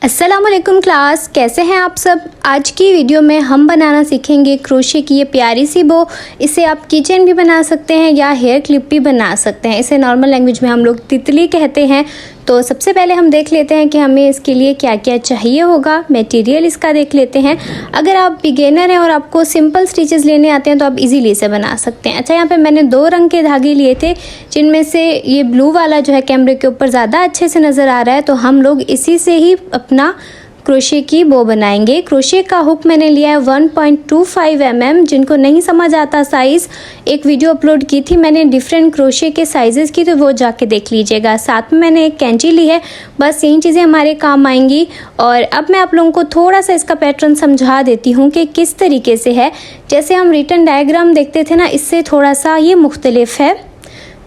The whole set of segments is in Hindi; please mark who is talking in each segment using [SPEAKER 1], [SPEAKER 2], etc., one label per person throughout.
[SPEAKER 1] अस्सलामुअलैकुम क्लास, कैसे हैं आप सब। आज की वीडियो में हम बनाना सीखेंगे क्रोशे की ये प्यारी सी बो। इसे आप कीचेन भी बना सकते हैं या हेयर क्लिप भी बना सकते हैं। इसे नॉर्मल लैंग्वेज में हम लोग तितली कहते हैं। तो सबसे पहले हम देख लेते हैं कि हमें इसके लिए क्या क्या चाहिए होगा। मटेरियल इसका देख लेते हैं। अगर आप बिगेनर हैं और आपको सिंपल स्टिचेस लेने आते हैं तो आप इजीली इसे बना सकते हैं। अच्छा, यहाँ पे मैंने 2 रंग के धागे लिए थे, जिनमें से ये ब्लू वाला जो है कैमरे के ऊपर ज़्यादा अच्छे से नज़र आ रहा है, तो हम लोग इसी से ही अपना क्रोशे की बो बनाएंगे। क्रोशे का हुक मैंने लिया है 1.25 mm। जिनको नहीं समझ आता साइज़, एक वीडियो अपलोड की थी मैंने डिफरेंट क्रोशे के साइज़ेस की, तो वो जाके देख लीजिएगा। साथ में मैंने एक कैंची ली है। बस यही चीज़ें हमारे काम आएंगी। और अब मैं आप लोगों को थोड़ा सा इसका पैटर्न समझा देती हूँ कि किस तरीके से है। जैसे हम रिटन डायग्राम देखते थे ना, इससे थोड़ा सा ये मुख्तलिफ है।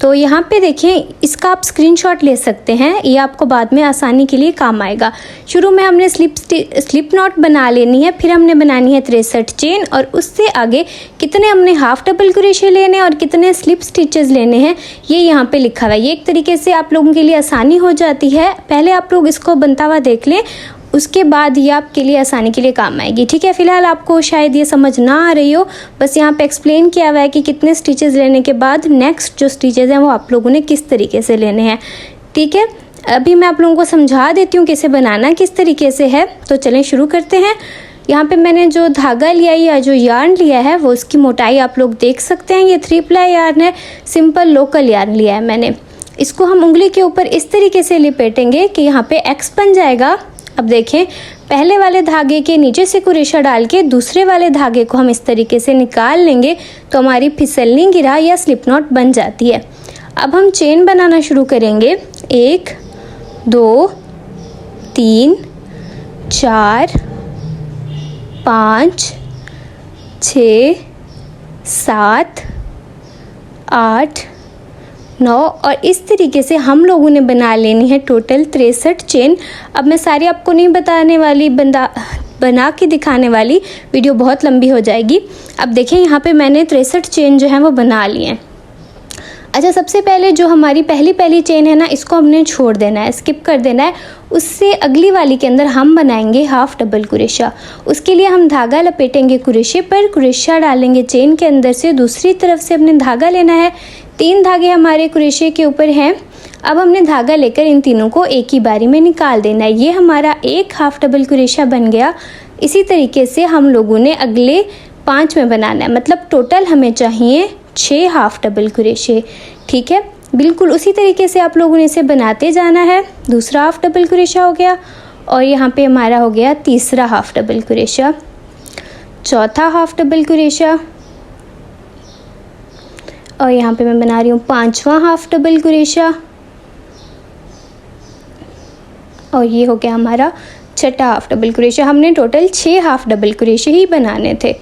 [SPEAKER 1] तो यहाँ पे देखें, इसका आप स्क्रीनशॉट ले सकते हैं, ये आपको बाद में आसानी के लिए काम आएगा। शुरू में हमने स्लिप नॉट बना लेनी है, फिर हमने बनानी है 63 चेन, और उससे आगे कितने हमने हाफ डबल क्रोशे लेने और कितने स्लिप स्टिचेस लेने हैं ये यहाँ पे लिखा हुआ है। ये एक तरीके से आप लोगों के लिए आसानी हो जाती है। पहले आप लोग इसको बनता हुआ देख लें, उसके बाद ये आपके लिए आसानी के लिए काम आएगी। ठीक है, फिलहाल आपको शायद ये समझ ना आ रही हो, बस यहाँ पे एक्सप्लेन किया हुआ है कि कितने स्टिचेस लेने के बाद नेक्स्ट जो स्टिचेस हैं वो आप लोगों ने किस तरीके से लेने हैं। ठीक है, अभी मैं आप लोगों को समझा देती हूँ कि इसे बनाना किस तरीके से है। तो चलें शुरू करते हैं। यहाँ पे मैंने जो धागा लिया या जो यार्न लिया है वो उसकी मोटाई आप लोग देख सकते हैं। ये 3 प्लाई यार्न है, सिंपल लोकल यार्न लिया है मैंने। इसको हम उंगली के ऊपर इस तरीके से लिपेटेंगे कि यहाँ पे एक्स बन जाएगा। अब देखें, पहले वाले धागे के नीचे से कुरेशा डाल के दूसरे वाले धागे को हम इस तरीके से निकाल लेंगे तो हमारी फिसलनी गिरा या स्लिप नॉट बन जाती है। अब हम चेन बनाना शुरू करेंगे। 1 2 3 4 5 6 7 8 9 और इस तरीके से हम लोगों ने बना लेनी है टोटल 63 चेन। अब मैं सारी आपको नहीं बताने वाली, बना के दिखाने वाली, वीडियो बहुत लंबी हो जाएगी। अब देखें, यहाँ पे मैंने 63 चेन जो है वो बना लिए हैं। अच्छा, सबसे पहले जो हमारी पहली चेन है ना, इसको हमने छोड़ देना है, स्किप कर देना है। उससे अगली वाली के अंदर हम बनाएंगे हाफ डबल कुरेशा। उसके लिए हम धागा लपेटेंगे कुरेशे पर, कुरेशा डालेंगे चेन के अंदर से, दूसरी तरफ से हमने धागा लेना है। 3 धागे हमारे कुरेशे के ऊपर हैं। अब हमने धागा लेकर इन तीनों को एक ही बारी में निकाल देना है। ये हमारा एक हाफ डबल कुरेशा बन गया। इसी तरीके से हम लोगों ने अगले 5 में बनाना है, मतलब टोटल हमें चाहिए 6 हाफ डबल कुरेशे। ठीक है, बिल्कुल उसी तरीके से आप लोगों ने इसे बनाते जाना है। दूसरा हाफ डबल कुरेशा हो गया, और यहाँ पे हमारा हो गया तीसरा हाफ डबल कुरेशा, चौथा हाफ डबल कुरेशा, और यहाँ पे मैं बना रही हूँ 5वां हाफ डबल कुरेशा, और ये हो गया हमारा 6ठा हाफ डबल कुरेशा। हमने टोटल 6 हाफ डबल कुरेशे ही बनाने थे।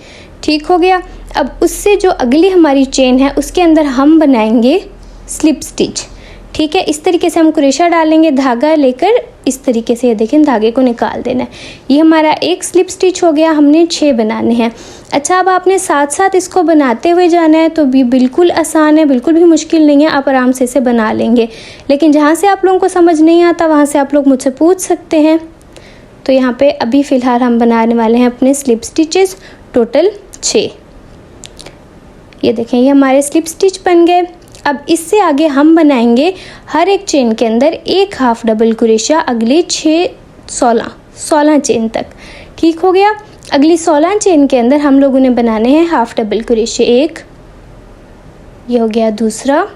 [SPEAKER 1] ठीक हो गया। अब उससे जो अगली हमारी चेन है उसके अंदर हम बनाएंगे स्लिप स्टिच। ठीक है, इस तरीके से हम कुरेशा डालेंगे, धागा लेकर इस तरीके से, ये देखें, धागे को निकाल देना है। ये हमारा एक स्लिप स्टिच हो गया। हमने 6 बनाने हैं। अच्छा, अब आपने साथ साथ इसको बनाते हुए जाना है, तो भी बिल्कुल आसान है, बिल्कुल भी मुश्किल नहीं है, आप आराम से इसे बना लेंगे। लेकिन जहाँ से आप लोगों को समझ नहीं आता वहाँ से आप लोग मुझसे पूछ सकते हैं। तो यहाँ पे अभी फ़िलहाल हम बनाने वाले हैं अपने स्लिप स्टिचेस, टोटल 6। ये देखें, ये हमारे स्लिप स्टिच बन गए। अब इससे आगे हम बनाएंगे हर एक चेन के अंदर एक हाफ डबल कुरेशा, अगले 16 चेन तक। ठीक हो गया। अगली 16 चेन के अंदर हम लोगों ने बनाने हैं हाफ डबल कुरेशे। 1, ये हो गया दूसरा।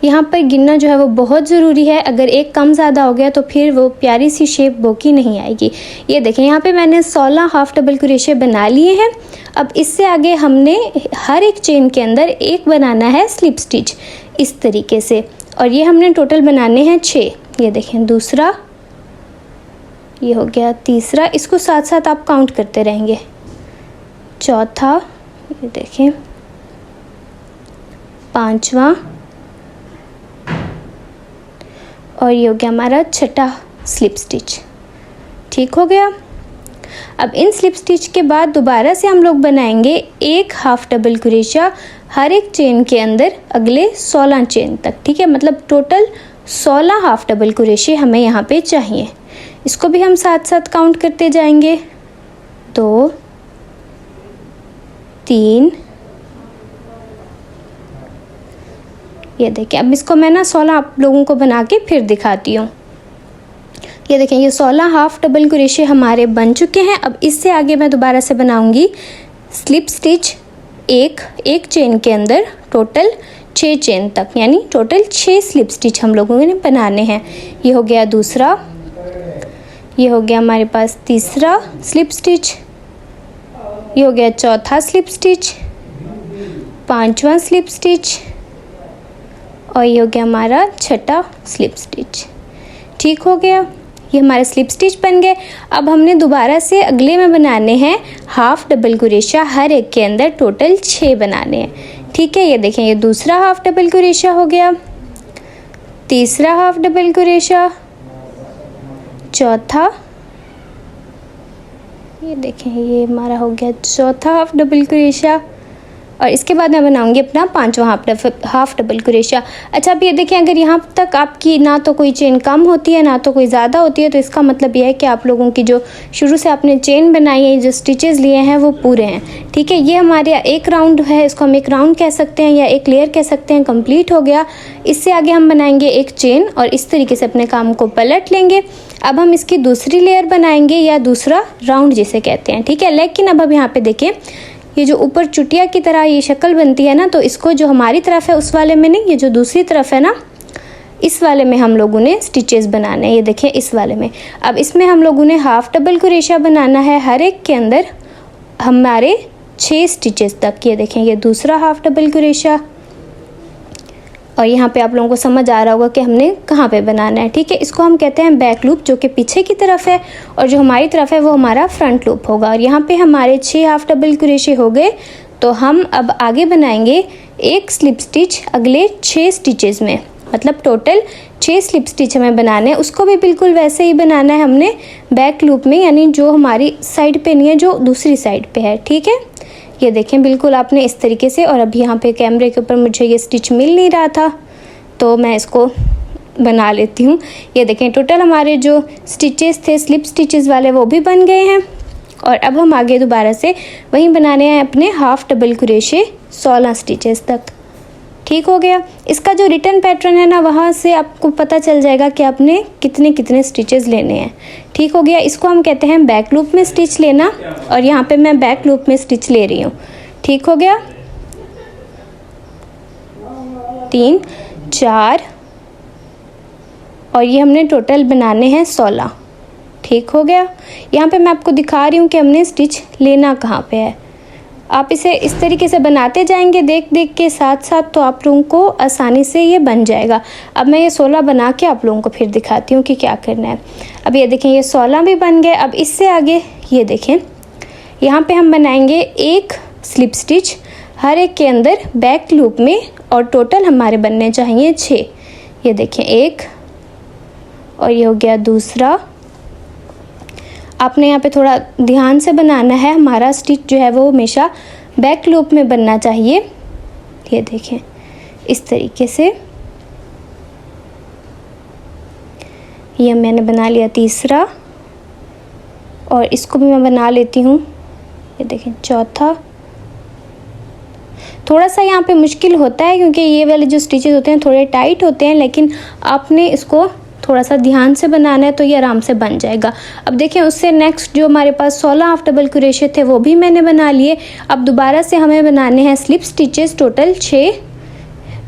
[SPEAKER 1] यहाँ पर गिनना जो है वो बहुत ज़रूरी है, अगर एक कम ज़्यादा हो गया तो फिर वो प्यारी सी शेप बो की नहीं आएगी। ये देखें, यहाँ पे मैंने 16 हाफ डबल कुरेशे बना लिए हैं। अब इससे आगे हमने हर एक चेन के अंदर एक बनाना है स्लिप स्टिच इस तरीके से, और ये हमने टोटल बनाने हैं 6। ये देखें, दूसरा, ये हो गया तीसरा, इसको साथ साथ आप काउंट करते रहेंगे। चौथा, ये देखें, 5वां, और ये हो गया हमारा 6ठा स्लिप स्टिच। ठीक हो गया। अब इन स्लिप स्टिच के बाद दोबारा से हम लोग बनाएंगे एक हाफ डबल कुरेशा हर एक चेन के अंदर अगले 16 चेन तक। ठीक है, मतलब टोटल 16 हाफ डबल क्रोशे हमें यहाँ पे चाहिए। इसको भी हम साथ साथ काउंट करते जाएंगे। 2 3, ये देखिए। अब इसको मैं ना 16 आप लोगों को बना के फिर दिखाती हूँ। ये देखें, ये 16 हाफ डबल क्रोशे हमारे बन चुके हैं। अब इससे आगे मैं दोबारा से बनाऊंगी स्लिप स्टिच एक चेन के अंदर टोटल 6 चेन तक, यानी टोटल 6 स्लिप स्टिच हम लोगों ने बनाने हैं। ये हो गया दूसरा, ये हो गया हमारे पास तीसरा स्लिप स्टिच, ये हो गया चौथा स्लिप स्टिच, 5वां स्लिप स्टिच और ये हो गया हमारा 6ठा स्लिप स्टिच। ठीक हो गया, ये हमारे स्लिप स्टिच बन गए। अब हमने दोबारा से अगले में बनाने हैं हाफ डबल क्रोशा, हर एक के अंदर टोटल 6 बनाने हैं। ठीक है, ये देखें, ये दूसरा हाफ डबल क्रोशा हो गया, तीसरा हाफ डबल क्रोशा, चौथा, ये देखें ये हमारा हो गया चौथा हाफ डबल क्रोशा और इसके बाद मैं बनाऊंगी अपना 5वां हाफ डबल क्रोशा। अच्छा, अब ये देखें, अगर यहाँ तक आपकी ना तो कोई चेन कम होती है ना तो कोई ज़्यादा होती है, तो इसका मतलब यह है कि आप लोगों की जो शुरू से आपने चेन बनाई है, जो स्टिचेस लिए हैं वो पूरे हैं। ठीक है, ये हमारे एक राउंड है, इसको हम एक राउंड कह सकते हैं या एक लेयर कह सकते हैं, कंप्लीट हो गया। इससे आगे हम बनाएंगे एक चेन और इस तरीके से अपने काम को पलट लेंगे। अब हम इसकी दूसरी लेयर बनाएंगे या दूसरा राउंड जिसे कहते हैं। ठीक है, लेकिन अब यहाँ पे देखें, ये जो ऊपर चुटिया की तरह ये शक्ल बनती है ना, तो इसको जो हमारी तरफ है उस वाले में नहीं, ये जो दूसरी तरफ है ना, इस वाले में हम लोगों ने स्टिचेस बनाने हैं। ये देखें, इस वाले में। अब इसमें हम लोगों ने हाफ डबल क्रोशा बनाना है हर एक के अंदर हमारे 6 स्टिचेस तक। ये देखें, ये दूसरा हाफ डबल क्रोशा और यहाँ पे आप लोगों को समझ आ रहा होगा कि हमने कहाँ पे बनाना है। ठीक है, इसको हम कहते हैं बैक लूप, जो कि पीछे की तरफ है, और जो हमारी तरफ है वो हमारा फ्रंट लूप होगा। और यहाँ पे हमारे 6 हाफ डबल क्रोशे हो गए। तो हम अब आगे बनाएंगे एक स्लिप स्टिच अगले 6 स्टिचेस में, मतलब टोटल 6 स्लिप स्टिच हमें बनाने हैं। उसको भी बिल्कुल वैसे ही बनाना है हमने बैक लूप में, यानी जो हमारी साइड पे नहीं है, जो दूसरी साइड पे है। ठीक है, ये देखें बिल्कुल आपने इस तरीके से। और अभी यहाँ पे कैमरे के ऊपर मुझे ये स्टिच मिल नहीं रहा था, तो मैं इसको बना लेती हूँ। ये देखें, टोटल हमारे जो स्टिचेस थे स्लिप स्टिचेस वाले वो भी बन गए हैं। और अब हम आगे दोबारा से वहीं बनाने हैं अपने हाफ डबल क्रोशे 16 स्टिचेस तक। ठीक हो गया। इसका जो रिटर्न पैटर्न है ना, वहाँ से आपको पता चल जाएगा कि आपने कितने कितने स्टिचेस लेने हैं। ठीक हो गया, इसको हम कहते हैं बैक लूप में स्टिच लेना, और यहाँ पे मैं बैक लूप में स्टिच ले रही हूँ। ठीक हो गया, 3 4 और ये हमने टोटल बनाने हैं 16। ठीक हो गया, यहाँ पे मैं आपको दिखा रही हूँ कि हमने स्टिच लेना कहाँ पे है। आप इसे इस तरीके से बनाते जाएंगे देख देख के साथ साथ, तो आप लोगों को आसानी से ये बन जाएगा। अब मैं ये 16 बना के आप लोगों को फिर दिखाती हूँ कि क्या करना है। अब ये देखें, ये 16 भी बन गए। अब इससे आगे ये देखें, यहाँ पे हम बनाएंगे एक स्लिप स्टिच हर एक के अंदर बैक लूप में, और टोटल हमारे बनने चाहिए 6। ये देखें, एक और ये हो गया दूसरा। आपने यहाँ पे थोड़ा ध्यान से बनाना है, हमारा स्टिच जो है वो हमेशा बैक लूप में बनना चाहिए। ये देखें इस तरीके से, ये मैंने बना लिया तीसरा, और इसको भी मैं बना लेती हूँ। ये देखें चौथा। थोड़ा सा यहाँ पे मुश्किल होता है क्योंकि ये वाले जो स्टिचेस होते हैं थोड़े टाइट होते हैं, लेकिन आपने इसको थोड़ा सा ध्यान से बनाना है तो ये आराम से बन जाएगा। अब देखें, उससे नेक्स्ट जो हमारे पास 16 हाफ डबल क्रोशे थे वो भी मैंने बना लिए। अब दोबारा से हमें बनाने हैं slip stitches total 6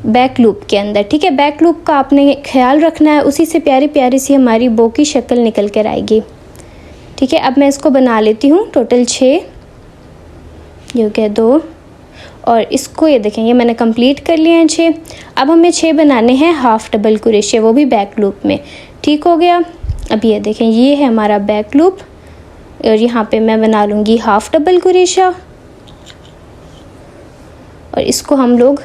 [SPEAKER 1] back loop के अंदर। ठीक है, बैक लूप का आपने ख्याल रखना है, उसी से प्यारी प्यारी सी हमारी बो की शक्ल निकल कर आएगी। ठीक है, अब मैं इसको बना लेती हूँ टोटल 6। ये हो गया 2 और इसको ये देखें, ये मैंने कंप्लीट कर लिए हैं 6। अब हमें 6 बनाने हैं हाफ डबल क्रोशे, वो भी बैक लूप में। ठीक हो गया। अब ये देखें, ये है हमारा बैक लूप, और यहाँ पे मैं बना लूँगी हाफ डबल क्रोशा, और इसको हम लोग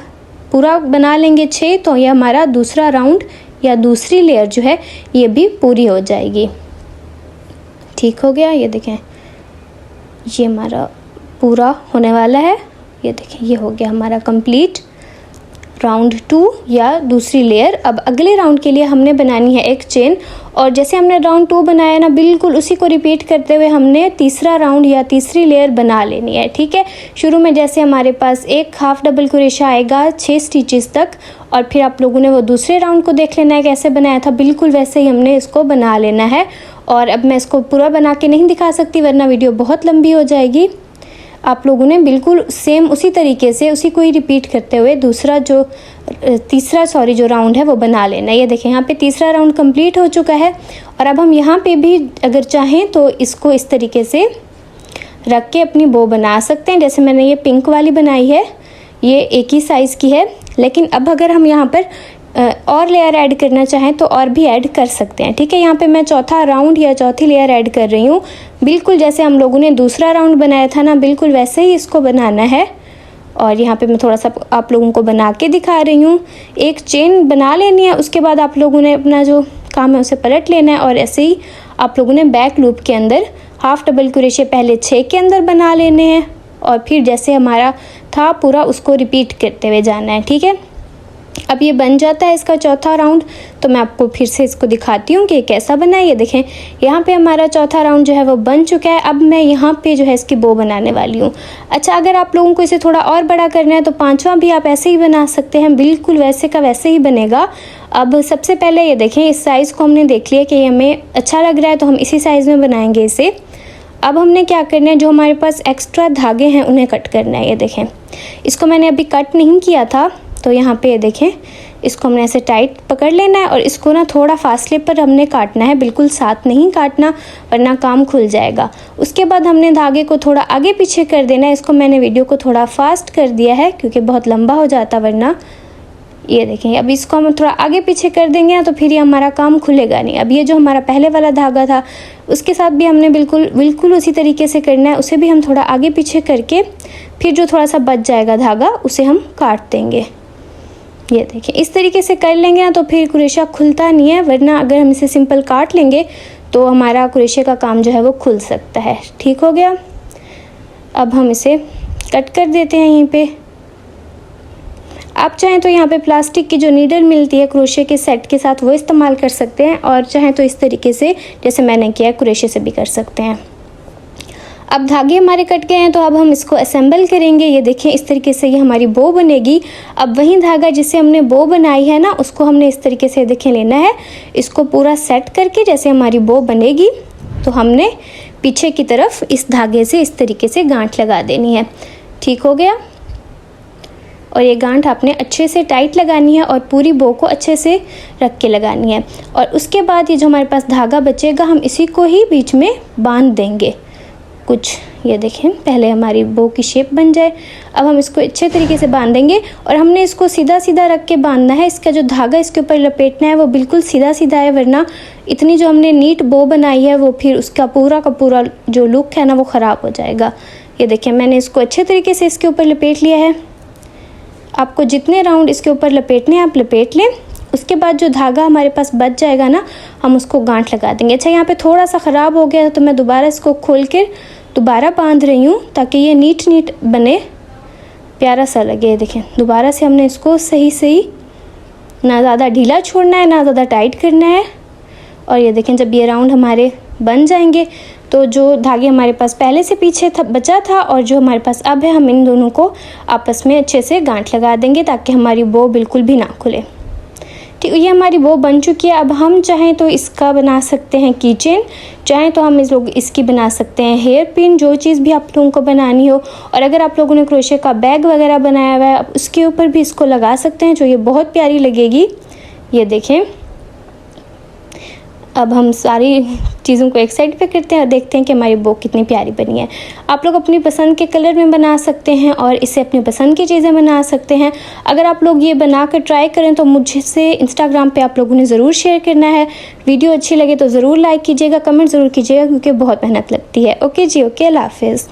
[SPEAKER 1] पूरा बना लेंगे 6, तो ये हमारा दूसरा राउंड या दूसरी लेयर जो है ये भी पूरी हो जाएगी। ठीक हो गया। ये देखें, ये हमारा पूरा होने वाला है। ये देखें, ये हो गया हमारा कंप्लीट। राउंड 2 या दूसरी लेयर। अब अगले राउंड के लिए हमने बनानी है एक चेन, और जैसे हमने राउंड 2 बनाया ना, बिल्कुल उसी को रिपीट करते हुए हमने तीसरा राउंड या तीसरी लेयर बना लेनी है। ठीक है, शुरू में जैसे हमारे पास एक हाफ डबल क्रोशा आएगा 6 स्टिचेस तक, और फिर आप लोगों ने वो दूसरे राउंड को देख लेना है कैसे बनाया था, बिल्कुल वैसे ही हमने इसको बना लेना है। और अब मैं इसको पूरा बना के नहीं दिखा सकती वरना वीडियो बहुत लंबी हो जाएगी। आप लोगों ने बिल्कुल सेम उसी तरीके से उसी को ही रिपीट करते हुए तीसरा जो राउंड है वो बना लेना। ये देखें, यहाँ पे तीसरा राउंड कंप्लीट हो चुका है। और अब हम यहाँ पे भी अगर चाहें तो इसको इस तरीके से रख के अपनी बो बना सकते हैं। जैसे मैंने ये पिंक वाली बनाई है, ये एक ही साइज़ की है, लेकिन अब अगर हम यहाँ पर और लेयर ऐड करना चाहें तो और भी ऐड कर सकते हैं। ठीक है, यहाँ पे मैं चौथा राउंड या चौथी लेयर ऐड कर रही हूँ। बिल्कुल जैसे हम लोगों ने दूसरा राउंड बनाया था ना, बिल्कुल वैसे ही इसको बनाना है। और यहाँ पे मैं थोड़ा सा आप लोगों को बना के दिखा रही हूँ। एक चेन बना लेनी है, उसके बाद आप लोगों ने अपना जो काम है उसे पलट लेना है, और ऐसे ही आप लोगों ने बैक लूप के अंदर हाफ डबल क्रोशे पहले 6 के अंदर बना लेने हैं, और फिर जैसे हमारा था पूरा उसको रिपीट करते हुए जाना है। ठीक है, अब ये बन जाता है इसका चौथा राउंड, तो मैं आपको फिर से इसको दिखाती हूँ कि कैसा बना है। ये देखें, यहाँ पे हमारा चौथा राउंड जो है वो बन चुका है। अब मैं यहाँ पे जो है इसकी बो बनाने वाली हूँ। अच्छा, अगर आप लोगों को इसे थोड़ा और बड़ा करना है तो पांचवा भी आप ऐसे ही बना सकते हैं, बिल्कुल वैसे का वैसे ही बनेगा। अब सबसे पहले ये देखें, इस साइज़ को हमने देख लिया कि हमें अच्छा लग रहा है तो हम इसी साइज़ में बनाएंगे इसे। अब हमने क्या करना है, जो हमारे पास एक्स्ट्रा धागे हैं उन्हें कट करना है। ये देखें, इसको मैंने अभी कट नहीं किया था, तो यहाँ पे ये देखें, इसको हमने ऐसे टाइट पकड़ लेना है और इसको ना थोड़ा फासले पर हमने काटना है, बिल्कुल साथ नहीं काटना वरना काम खुल जाएगा। उसके बाद हमने धागे को थोड़ा आगे पीछे कर देना है। इसको मैंने वीडियो को थोड़ा फास्ट कर दिया है क्योंकि बहुत लंबा हो जाता वरना। ये देखें, अब इसको हम थोड़ा आगे पीछे कर देंगे ना तो फिर ये हमारा काम खुलेगा नहीं। अब ये जो हमारा पहले वाला धागा था उसके साथ भी हमने बिल्कुल उसी तरीके से करना है, उसे भी हम थोड़ा आगे पीछे करके फिर जो थोड़ा सा बच जाएगा धागा उसे हम काट देंगे। ये देखिए, इस तरीके से कर लेंगे ना तो फिर क्रोशा खुलता नहीं है, वरना अगर हम इसे सिंपल काट लेंगे तो हमारा क्रोशे का काम जो है वो खुल सकता है। ठीक हो गया, अब हम इसे कट कर देते हैं। यहीं पे आप चाहें तो यहाँ पे प्लास्टिक की जो नीडल मिलती है क्रोशे के सेट के साथ वो इस्तेमाल कर सकते हैं, और चाहें तो इस तरीके से जैसे मैंने किया क्रोशे से भी कर सकते हैं। अब धागे हमारे कट गए हैं तो अब हम इसको असेंबल करेंगे। ये देखें, इस तरीके से ये हमारी बो बनेगी। अब वही धागा जिससे हमने बो बनाई है ना, उसको हमने इस तरीके से देखें लेना है। इसको पूरा सेट करके जैसे हमारी बो बनेगी तो हमने पीछे की तरफ इस धागे से इस तरीके से गांठ लगा देनी है। ठीक हो गया, और ये गांठ आपने अच्छे से टाइट लगानी है और पूरी बो को अच्छे से रख के लगानी है। और उसके बाद ये जो हमारे पास धागा बचेगा हम इसी को ही बीच में बांध देंगे कुछ। ये देखें, पहले हमारी बो की शेप बन जाए। अब हम इसको अच्छे तरीके से बांधेंगे और हमने इसको सीधा सीधा रख के बांधना है। इसका जो धागा इसके ऊपर लपेटना है वो बिल्कुल सीधा सीधा है, वरना इतनी जो हमने नीट बो बनाई है वो फिर उसका पूरा का पूरा जो लुक है ना वो ख़राब हो जाएगा। ये देखें, मैंने इसको अच्छे तरीके से इसके ऊपर लपेट लिया है। आपको जितने राउंड इसके ऊपर लपेटने हैं आप लपेट लें। उसके बाद जो धागा हमारे पास बच जाएगा ना, हम उसको गांठ लगा देंगे। अच्छा, यहाँ पे थोड़ा सा ख़राब हो गया तो मैं दोबारा इसको खोल कर दोबारा बांध रही हूँ ताकि ये नीट बने, प्यारा सा लगे। ये देखें, दोबारा से हमने इसको सही ना ज़्यादा ढीला छोड़ना है ना ज़्यादा टाइट करना है। और ये देखें, जब ये राउंड हमारे बन जाएंगे तो जो धागे हमारे पास पहले से पीछे बचा था और जो हमारे पास अब है, हम इन दोनों को आपस में अच्छे से गांठ लगा देंगे ताकि हमारी बो बिल्कुल भी ना खुले। ठीक, ये हमारी बो बन चुकी है। अब हम चाहें तो इसका बना सकते हैं की चेन, चाहें तो हम इसकी बना सकते हैं हेयर पिन, जो चीज़ भी आप लोगों को बनानी हो। और अगर आप लोगों ने क्रोशे का बैग वगैरह बनाया हुआ है, आप उसके ऊपर भी इसको लगा सकते हैं, जो ये बहुत प्यारी लगेगी। ये देखें, अब हम सारी चीज़ों को एक साइड पे करते हैं और देखते हैं कि हमारी बो कितनी प्यारी बनी है। आप लोग अपनी पसंद के कलर में बना सकते हैं और इसे अपनी पसंद की चीज़ें बना सकते हैं। अगर आप लोग ये बना कर ट्राई करें तो मुझसे इंस्टाग्राम पे आप लोगों ने ज़रूर शेयर करना है। वीडियो अच्छी लगे तो ज़रूर लाइक कीजिएगा, कमेंट ज़रूर कीजिएगा क्योंकि बहुत मेहनत लगती है। ओके जी, ओके, अल्लाह हाफिज़।